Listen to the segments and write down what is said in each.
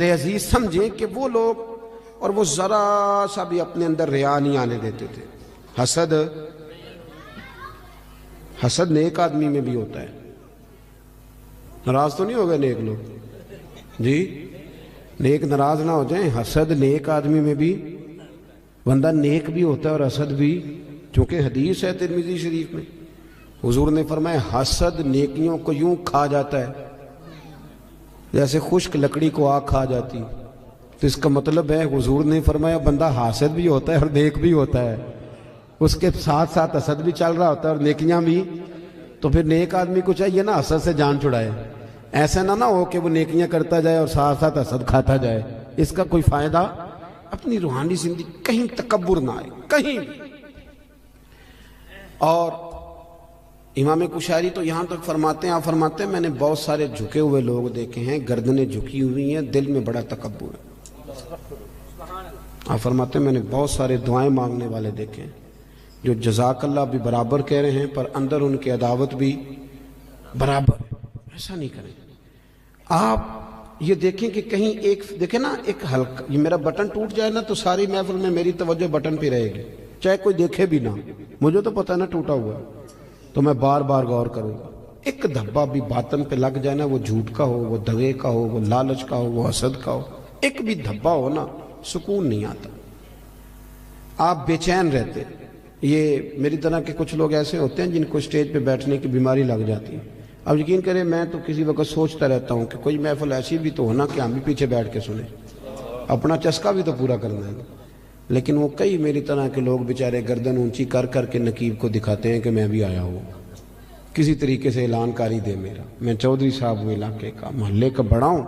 میرے عزیز سمجھیں کہ وہ لوگ، اور وہ ذرا سا بھی اپنے اندر ریا نہیں آنے دیتے تھے. حسد نیک آدمی میں بھی ہوتا ہے. ناراض تو نہیں ہو گئے نیک لوگ جی؟ نیک ناراض نہ ہو جائیں. حسد نیک آدمی میں بھی، بندہ نیک بھی ہوتا ہے اور حسد بھی، چونکہ حدیث ہے ترمذی شریف میں، حضور نے فرمایا حسد نیکیوں کو یوں کھا جاتا ہے جیسے خشک لکڑی کو آگ کھا جاتی. تو اس کا مطلب ہے حضور نے فرمایا بندہ حاسد بھی ہوتا ہے اور نیک بھی ہوتا ہے، اس کے ساتھ ساتھ حسد بھی چل رہا ہوتا ہے اور نیکیاں بھی. تو پھر نیک آدمی کو چاہیے نا حسد سے جان چھڑائے. ایسا نہ ہو کہ وہ نیکیاں کرتا جائے اور ساتھ ساتھ حسد کھاتا جائے. اس کا کوئی فائدہ اپنی روحانی زندگی کہیں تکبر نہ آئے کہیں بھی. اور امام کشاری تو یہاں تک فرماتے ہیں، آپ فرماتے ہیں میں نے بہت سارے جھکے ہوئے لوگ دیکھے ہیں، گردنیں جھکی ہوئی ہیں، دل میں بڑا تکبر ہے. آپ فرماتے ہیں میں نے بہت سارے دعائیں مانگنے والے دیکھے ہیں جو جزاک اللہ بھی برابر کہہ رہے ہیں پر اندر ان کی عداوت بھی برابر. ایسا نہیں کریں. آپ یہ دیکھیں کہ کہیں ایک دیکھیں نا، ایک ہلکا یہ میرا بٹن ٹوٹ جائے نا تو ساری محفل میں میری توجہ بٹن پہ رہے گی، چاہے کوئی دیکھے بھی نہ. مجھے تو پتہ نا ٹوٹا ہوا ہے تو میں بار بار غور کروں گا. ایک دھبا بھی باطن پہ لگ جائے نا، وہ جھوٹ کا ہو، وہ دغے کا ہو، وہ لالچ کا ہو، وہ حسد کا ہو، ایک بھی دھبا ہو نا، سکون نہیں آتا، آپ بے چین رہتے. یہ میری طرح کے کچھ لوگ ایسے ہوتے ہیں جن کو اسٹیج پہ بیٹھنے کی بیماری لگ جاتی ہے. اب یقین کریں میں تو کسی وقت سوچتا رہتا ہوں کہ کوئی محفل ایسی بھی تو ہونا کہ ہم بھی پیچھے بیٹھ کے سنیں، اپنا چسکا بھی تو پورا کرنا ہے. لیکن وہ کئی میری طرح کے لوگ بیچارے گردن اونچی کر کر کے نقیب کو دکھاتے ہیں کہ میں بھی آیا ہوں، کسی طریقے سے اعلان کاری دے میرا، میں چودھری صاحب ہوں علاقے کا، محلے کا بڑا ہوں،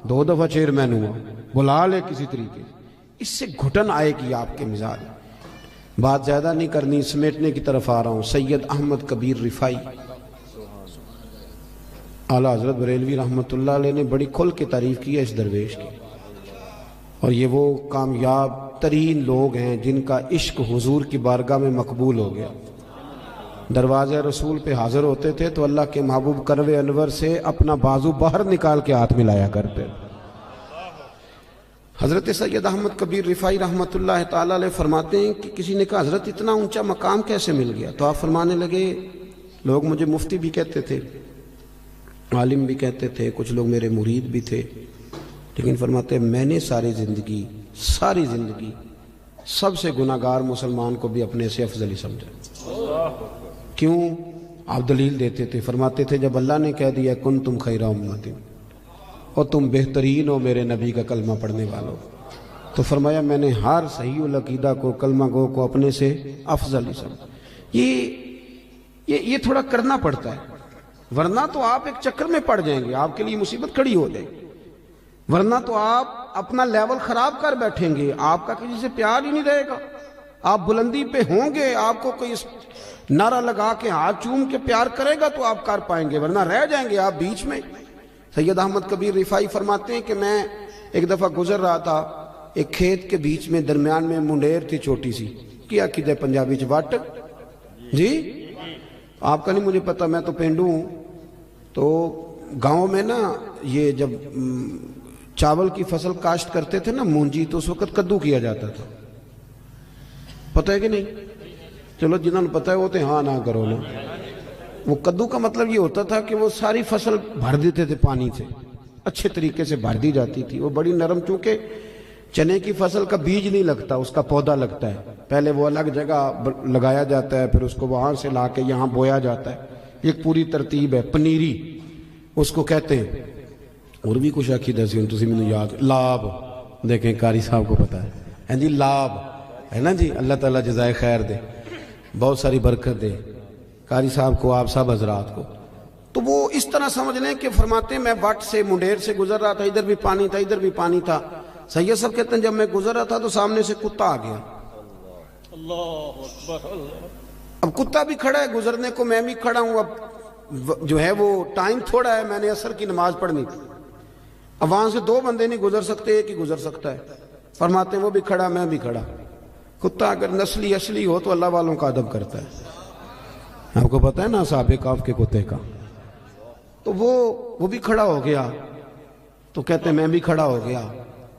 2 دفعہ چیئرمین ہوا، بلا لے کسی طریقے سے. اس سے گھٹن آئے گی آپ کے مزاج. بات زیادہ نہیں کرنی، سمیٹنے کی طرف آ رہا ہوں. سید احمد کبیر رفائی اعلیٰ حضرت بریلوی رحمۃ اللہ علیہ نے بڑی کھل کے تعریف کی ہے اس درویش کی، اور یہ وہ کامیاب ترین لوگ ہیں جن کا عشق حضور کی بارگاہ میں مقبول ہو گیا. دروازے رسول پہ حاضر ہوتے تھے تو اللہ کے محبوب کروے انور سے اپنا بازو باہر نکال کے ہاتھ ملایا کرتے. حضرت سید احمد کبیر رفائی رحمۃ اللہ تعالیٰ علیہ فرماتے ہیں کہ کسی نے کہا حضرت اتنا اونچا مقام کیسے مل گیا؟ تو آپ فرمانے لگے لوگ مجھے مفتی بھی کہتے تھے، عالم بھی کہتے تھے، کچھ لوگ میرے مرید بھی تھے، لیکن فرماتے ہیں میں نے ساری زندگی سب سے گناہگار مسلمان کو بھی اپنے سے افضل ہی سمجھا. کیوں؟ آپ دلیل دیتے تھے. فرماتے تھے جب اللہ نے کہہ دیا کنتم خیر امت، اور تم بہترین ہو میرے نبی کا کلمہ پڑھنے والوں، تو فرمایا میں نے ہر صحیح العقیدہ کو، کلمہ گو کو اپنے سے افضل ہی سمجھا. یہ تھوڑا کرنا پڑتا ہے، ورنہ تو آپ ایک چکر میں پڑ جائیں گے، آپ کے لیے مصیبت کھڑی ہو جائے گی. ورنہ تو آپ اپنا لیول خراب کر بیٹھیں گے، آپ کا کسی سے پیار ہی نہیں رہے گا. آپ بلندی پہ ہوں گے، آپ کو کوئی نعرہ لگا کے ہاتھ چوم کے پیار کرے گا تو آپ کر پائیں گے، ورنہ رہ جائیں گے آپ بیچ میں. سید احمد کبیر رفائی فرماتے ہیں کہ میں ایک دفعہ گزر رہا تھا ایک کھیت کے بیچ میں، درمیان میں منڈیر تھی چھوٹی سی، کیا کدے پنجابی چ وٹ جی، آپ کا نہیں مجھے پتا، میں تو پینڈو ہوں. تو گاؤں میں نا یہ جب چاول کی فصل کاشت کرتے تھے نا مونجی، تو اس وقت کدو کیا جاتا تھا. پتہ ہے کہ نہیں؟ چلو جنہوں نے پتہ ہے وہ تو ہاں نہ کرو نا. وہ کدو کا مطلب یہ ہوتا تھا کہ وہ ساری فصل بھر دیتے تھے پانی سے، اچھے طریقے سے بھر دی جاتی تھی. وہ بڑی نرم، چونکہ چنے کی فصل کا بیج نہیں لگتا، اس کا پودا لگتا ہے. پہلے وہ الگ جگہ لگایا جاتا ہے، پھر اس کو وہاں سے لا کے یہاں بویا جاتا ہے. ایک پوری ترتیب ہے. پنیری اس کو کہتے ہیں. اور بھی کچھ عقیدہ سی تسی مجھے یاد، لاب، دیکھیں قاری صاحب کو پتہ ہے ہاں جی، لاب ہے نا جی. اللہ تعالیٰ جزائے خیر دے، بہت ساری برکت دے قاری صاحب کو، آپ سب حضرات کو. تو وہ اس طرح سمجھ لیں کہ فرماتے ہیں میں وٹ سے، منڈیر سے گزر رہا تھا، ادھر بھی پانی تھا ادھر بھی پانی تھا. سید صاحب کہتے ہیں جب میں گزر رہا تھا تو سامنے سے کتا آ گیا. اب کتا بھی کھڑا ہے گزرنے کو، میں بھی کھڑا ہوں. اب جو ہے وہ ٹائم تھوڑا ہے، میں نے عصر کی نماز پڑھنی تھی. اب وہاں سے 2 بندے نہیں گزر سکتے، ایک ہی گزر سکتا ہے. فرماتے ہیں وہ بھی کھڑا میں بھی کھڑا. کتا اگر نسلی اصلی ہو تو اللہ والوں کا ادب کرتا ہے. آپ کو پتہ ہے نا اصحاب کہف کے کتے کا. تو وہ بھی کھڑا ہو گیا. تو کہتے ہیں میں بھی کھڑا ہو گیا.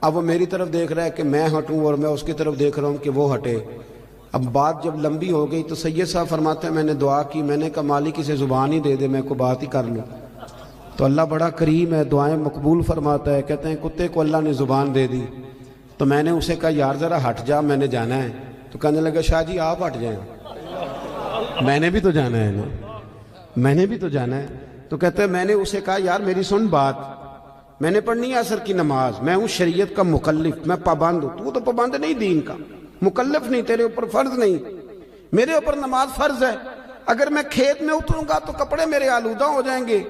اب وہ میری طرف دیکھ رہا ہے کہ میں ہٹوں اور میں اس کی طرف دیکھ رہا ہوں کہ وہ ہٹے. اب بات جب لمبی ہو گئی تو سید صاحب فرماتے ہیں میں نے دعا کی, میں نے کہا مالک اسے زبان ہی دے دے, میں کوئی بات ہی کر لوں. تو اللہ بڑا کریم ہے, دعائیں مقبول فرماتا ہے. کہتے ہیں کتے کو اللہ نے زبان دے دی. تو میں نے اسے کہا یار ذرا ہٹ جا, میں نے جانا ہے. تو کہنے لگا شاہ جی آپ ہٹ جائیں, میں نے بھی تو جانا ہے نا, میں نے بھی تو جانا ہے. تو کہتے ہیں میں نے اسے کہا یار میری سن بات, میں نے پڑھنی ہے عصر کی نماز, میں ہوں شریعت کا مکلف, میں پابند ہوں, تو پابند نہیں دین کا, مکلف نہیں, تیرے اوپر فرض نہیں, میرے اوپر نماز فرض ہے. اگر میں کھیت میں اتروں گا تو کپڑے میرے آلودہ ہو جائیں گے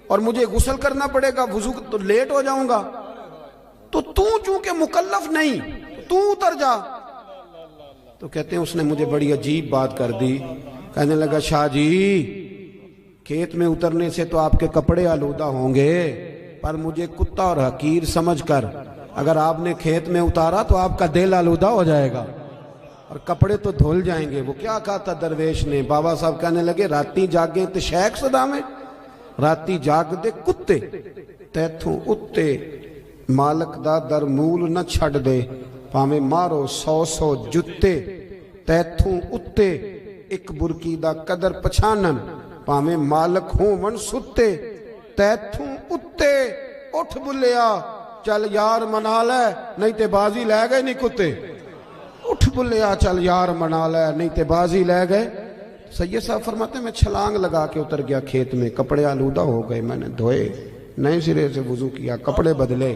اور مجھے غسل کرنا پڑے گا, وضو تو لیٹ ہو جاؤں گا. تو چونکہ مکلف نہیں, تو اتر جا. تو کہتے ہیں اس نے مجھے بڑی عجیب بات کر دی. کہنے لگا شاہ جی کھیت میں اترنے سے تو آپ کے کپڑے آلودہ ہوں گے, پر مجھے کتا اور حقیر سمجھ کر اگر آپ نے کھیت میں اتارا تو آپ کا دل آلودہ ہو جائے گا اور کپڑے تو دھل جائیں گے. وہ کیا کہا تھا درویش نے؟ بابا صاحب کہنے لگے راتی جاگیں تے شیخ صدا میں, راتی جاگ دے کتے تیتھوں اتے, مالک دا در مول نہ چھڑ دے, پاویں مارو 100 جتے تیتھوں اتے, ایک برکی دا قدر پچھانن, پاویں مالک ہوں ون ستے تیتھوں اتے. اٹھ بلیا چل یار منا لے نہیں تے بازی لے گئے نہیں کتے, اٹھ بلیا چل یار منا لے نہیں تے بازی لے گئے. سید صاحب فرماتے ہیں میں چھلانگ لگا کے اتر گیا کھیت میں, کپڑے آلودہ ہو گئے, میں نے دھوئے, نئے سرے سے وضو کیا, کپڑے بدلے,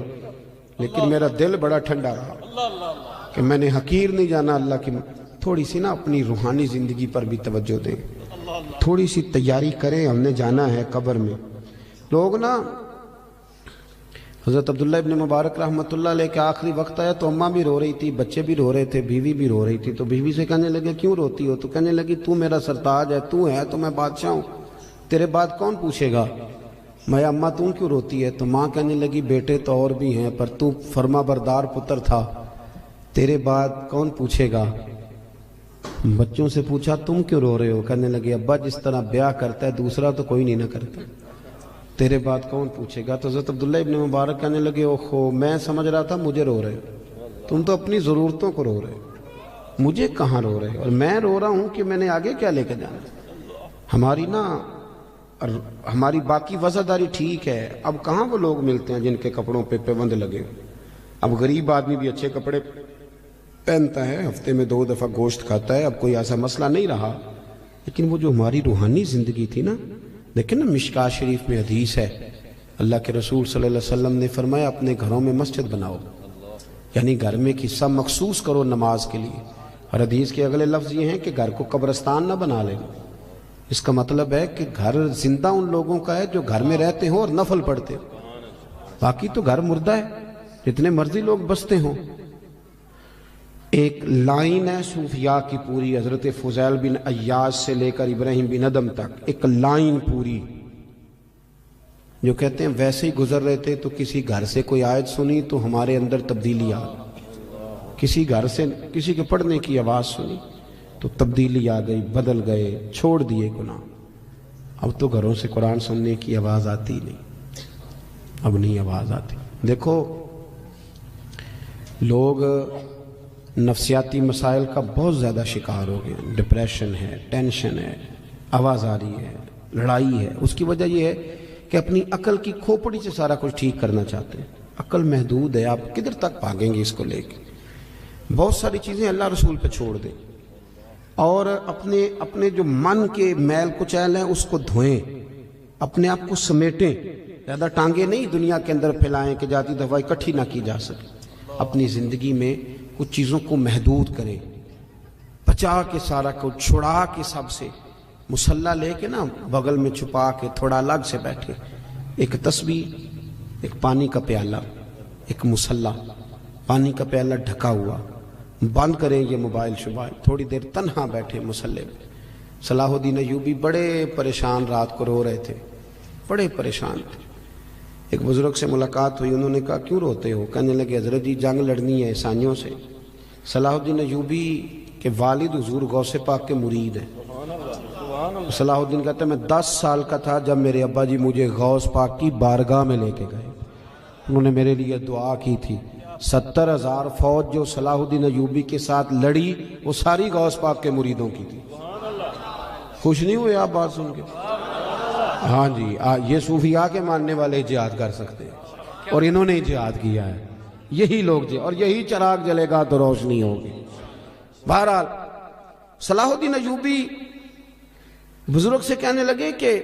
لیکن میرا دل بڑا ٹھنڈا رہا کہ میں نے حقیر نہیں جانا اللہ کی. تھوڑی سی نا اپنی روحانی زندگی پر بھی توجہ دیں, تھوڑی سی تیاری کریں, ہم نے جانا ہے قبر میں. لوگ نا حضرت عبداللہ ابن مبارک رحمۃ اللہ علیہ کے آخری وقت آیا تو اماں بھی رو رہی تھی, بچے بھی رو رہے تھے, بیوی بھی رو رہی تھی. تو بیوی سے کہنے لگے کیوں روتی ہو؟ تو کہنے لگی تو میرا سرتاج ہے, تو ہے تو میں بادشاہ ہوں, تیرے بعد کون پوچھے گا؟ میں اماں تو کیوں روتی ہے؟ تو ماں کہنے لگی بیٹے تو اور بھی ہیں پر تو فرما بردار پتر تھا, تیرے بعد کون پوچھے گا؟ بچوں سے پوچھا تم کیوں رو رہے ہو؟ کہنے لگے ابا جس طرح بیاہ کرتا ہے دوسرا تو کوئی نہیں نہ کرتا, تیرے بعد کون پوچھے گا؟ تو حضرت عبداللہ ابن مبارک کہنے لگے اوہو میں سمجھ رہا تھا مجھے رو رہے, تم تو اپنی ضرورتوں کو رو رہے, مجھے کہاں رو رہے؟ اور میں رو رہا ہوں کہ میں نے آگے کیا لے کے جانا. ہماری باقی وزاداری ٹھیک ہے, اب کہاں وہ لوگ ملتے ہیں جن کے کپڑوں پہ پابند لگے. اب غریب آدمی بھی اچھے کپڑے پہنتا ہے, ہفتے میں 2 دفعہ گوشت کھاتا ہے, اب کوئی ایسا مسئلہ نہیں رہا. لیکن وہ جو ہماری روحانی زندگی تھی نا, دیکھیں نا مشکاۃ شریف میں حدیث ہے, اللہ کے رسول صلی اللہ علیہ وسلم نے فرمایا اپنے گھروں میں مسجد بناؤ, یعنی گھر میں حصہ مخصوص کرو نماز کے لیے. اور حدیث کے اگلے لفظ یہ ہیں کہ گھر کو قبرستان نہ بنا لیں. اس کا مطلب ہے کہ گھر زندہ ان لوگوں کا ہے جو گھر میں رہتے ہوں اور نفل پڑھتے ہوں, باقی تو گھر مردہ ہے جتنے مرضی لوگ بستے ہوں. ایک لائن ہے صوفیاء کی پوری, حضرت فضیل بن عیاض سے لے کر ابراہیم بن ادم تک, ایک لائن پوری جو کہتے ہیں ویسے ہی گزر رہے تھے تو کسی گھر سے کوئی آیت سنی تو ہمارے اندر تبدیلی آ گئی, کسی گھر سے کسی کے پڑھنے کی آواز سنی تو تبدیلی آ گئی, بدل گئے, چھوڑ دیے گناہ. اب تو گھروں سے قرآن سننے کی آواز آتی نہیں, اب نہیں آواز آتی. دیکھو لوگ نفسیاتی مسائل کا بہت زیادہ شکار ہو گئے, ڈپریشن ہے, ٹینشن ہے, آواز آ رہی ہے, لڑائی ہے. اس کی وجہ یہ ہے کہ اپنی عقل کی کھوپڑی سے سارا کچھ ٹھیک کرنا چاہتے ہیں. عقل محدود ہے, آپ کدھر تک بھاگیں گے اس کو لے کے؟ بہت ساری چیزیں اللہ رسول پہ چھوڑ دیں اور اپنے جو من کے میل کچیل ہیں اس کو دھوئیں, اپنے آپ کو سمیٹیں. زیادہ ٹانگیں نہیں دنیا کے اندر پھیلائیں کہ جاتی دفعہ اکٹھی نہ کی جا سکے. اپنی زندگی میں کچھ چیزوں کو محدود کریں, بچا کے سارا کو چھڑا کے سب سے, مصلی لے کے نا بغل میں چھپا کے تھوڑا الگ سے بیٹھے, ایک تسبیح, ایک پانی کا پیالہ, ایک مصلی, پانی کا پیالہ ڈھکا ہوا, بند کریں یہ موبائل شبائل, تھوڑی دیر تنہا بیٹھے مصلی پہ. صلاح الدین ایوبی بڑے پریشان رات کو رو رہے تھے, بڑے پریشان تھے. ایک بزرگ سے ملاقات ہوئی, انہوں نے کہا کیوں روتے ہو؟ کہنے لگے حضرت جی جنگ لڑنی ہے عیسائیوں سے. صلاح الدین ایوبی کے والد حضور غوث پاک کے مرید ہیں. صلاح الدین کہتے ہیں میں 10 سال کا تھا جب میرے ابا جی مجھے غوث پاک کی بارگاہ میں لے کے گئے, انہوں نے میرے لیے دعا کی تھی. 70,000 فوج جو صلاح الدین ایوبی کے ساتھ لڑی وہ ساری غوث پاک کے مریدوں کی تھی. خوش نہیں ہوئے آپ بات سن کے؟ ہاں جی، یہ صوفیاء کے ماننے والے جہاد کر سکتے ہیں اور انہوں نے جہاد کیا ہے. یہی لوگ اور یہی چراغ جلے گا تو روشنی ہوگی. بہرحال صلاح الدین ایوبی بزرگ سے کہنے لگے کہ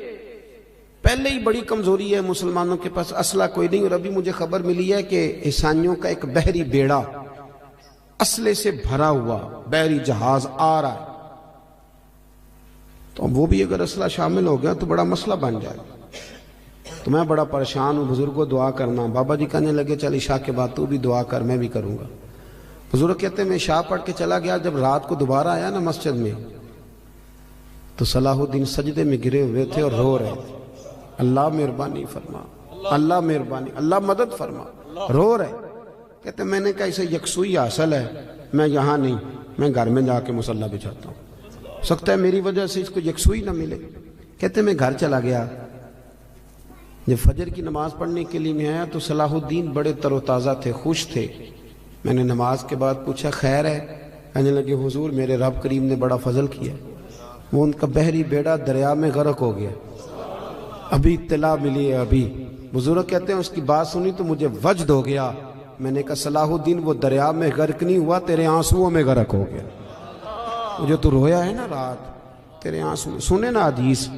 پہلے ہی بڑی کمزوری ہے مسلمانوں کے پاس، اسلحہ کوئی نہیں، اور ابھی مجھے خبر ملی ہے کہ عیسائیوں کا ایک بحری بیڑا اسلحے سے بھرا ہوا بحری جہاز آ رہا ہے، تو وہ بھی اگر اسلحہ شامل ہو گیا تو بڑا مسئلہ بن جائے گا. تو میں بڑا پریشان ہوں، بزرگوں دعا کرنا. بابا جی کہنے لگے چل عشاء کے بعد تو بھی دعا کر، میں بھی کروں گا. بزرگ کہتے ہیں میں عشاء پڑھ کے چلا گیا، جب رات کو دوبارہ آیا نا مسجد میں تو صلاح الدین سجدے میں گرے ہوئے تھے اور رو رہے تھے، اللہ مہربانی فرما، اللہ مہربانی، اللہ مدد فرما، رو رہے. کہتے میں نے کہا اسے یکسوئی حاصل ہے، میں یہاں نہیں، میں گھر میں جا کے مصلی بچھاتا ہوں، سکتا ہے میری وجہ سے اس کو یکسوئی نہ ملے. کہتے میں گھر چلا گیا، جب فجر کی نماز پڑھنے کے لیے میں آیا تو صلاح الدین بڑے تر و تازہ تھے، خوش تھے. میں نے نماز کے بعد پوچھا خیر ہے؟ کہنے لگے حضور میرے رب کریم نے بڑا فضل کیا، وہ ان کا بحری بیڑا دریا میں غرق ہو گیا، ابھی اطلاع ملی ہے ابھی. بزرگ کہتے ہیں اس کی بات سنی تو مجھے وجد ہو گیا. میں نے کہا صلاح الدین وہ دریا میں غرق نہیں ہوا، تیرے آنسوؤں میں غرق ہو گیا. جو تو رویا ہے نا رات، تیرے آنسو میں. سنے نا حدیث،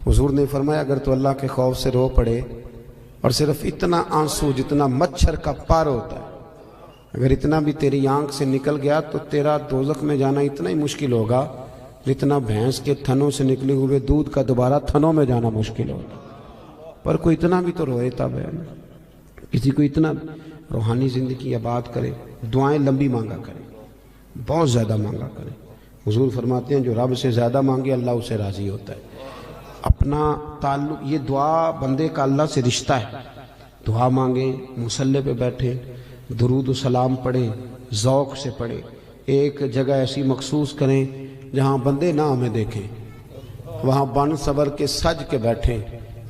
حضور نے فرمایا اگر تو اللہ کے خوف سے رو پڑے اور صرف اتنا آنسو جتنا مچھر کا پر ہوتا ہے اگر اتنا بھی تیری آنکھ سے نکل گیا تو تیرا دوزخ میں جانا اتنا ہی مشکل ہوگا جتنا بھینس کے تھنوں سے نکلے ہوئے دودھ کا دوبارہ تھنوں میں جانا مشکل ہوتا. پر کوئی اتنا بھی تو روئے تب ہے، کسی کو اتنا روحانی زندگی آباد کرے، دعائیں لمبی مانگا کرے، بہت زیادہ مانگا کرے. حضور فرماتے ہیں جو رب سے زیادہ مانگے اللہ اسے راضی ہوتا ہے. اپنا تعلق، یہ دعا بندے کا اللہ سے رشتہ ہے. دعا مانگیں، مصلی پہ بیٹھیں، درود و سلام پڑھیں، ذوق سے پڑھیں. ایک جگہ ایسی مخصوص کریں جہاں بندے نہ ہمیں دیکھیں، وہاں بن صبر کے سج کے بیٹھیں.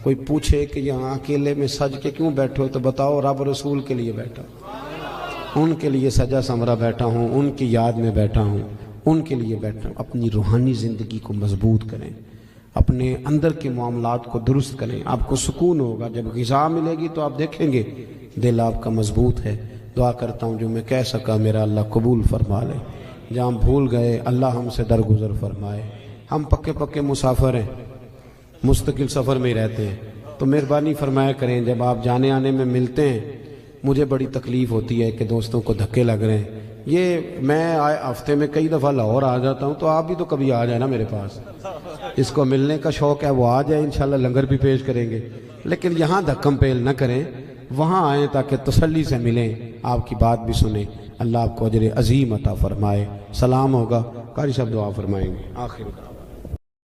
کوئی پوچھے کہ یہاں اکیلے میں سج کے کیوں بیٹھے ہو تو بتاؤ رب رسول کے لیے بیٹھا ہوں، ان کے لیے سجا سمرا بیٹھا ہوں، ان کی یاد میں بیٹھا ہوں، ان کے لیے بیٹھا ہوں. اپنی روحانی زندگی کو مضبوط کریں، اپنے اندر کے معاملات کو درست کریں، آپ کو سکون ہوگا. جب غذا ملے گی تو آپ دیکھیں گے دل آپ کا مضبوط ہے. دعا کرتا ہوں جو میں کہہ سکا میرا اللہ قبول فرما لے، جہاں بھول گئے اللہ ہم سے درگزر فرمائے. ہم پکے پکے مسافر ہیں، مستقل سفر میں ہی رہتے ہیں، تو مہربانی فرمایا کریں جب آپ جانے آنے میں ملتے ہیں. مجھے بڑی تکلیف ہوتی ہے کہ دوستوں کو دھکے لگ رہے ہیں. یہ میں ہفتے میں کئی دفعہ لاہور آ جاتا ہوں، تو آپ بھی تو کبھی آ جائیں نا میرے پاس. اس کو ملنے کا شوق ہے وہ آ جائے، انشاءاللہ لنگر بھی پیش کریں گے. لیکن یہاں دھکم پیل نہ کریں، وہاں آئیں تاکہ تسلی سے ملیں، آپ کی بات بھی سنیں. اللہ آپ کو اجر عظیم عطا فرمائے. سلام ہوگا، قاری صاحب دعا فرمائیں گے. آخر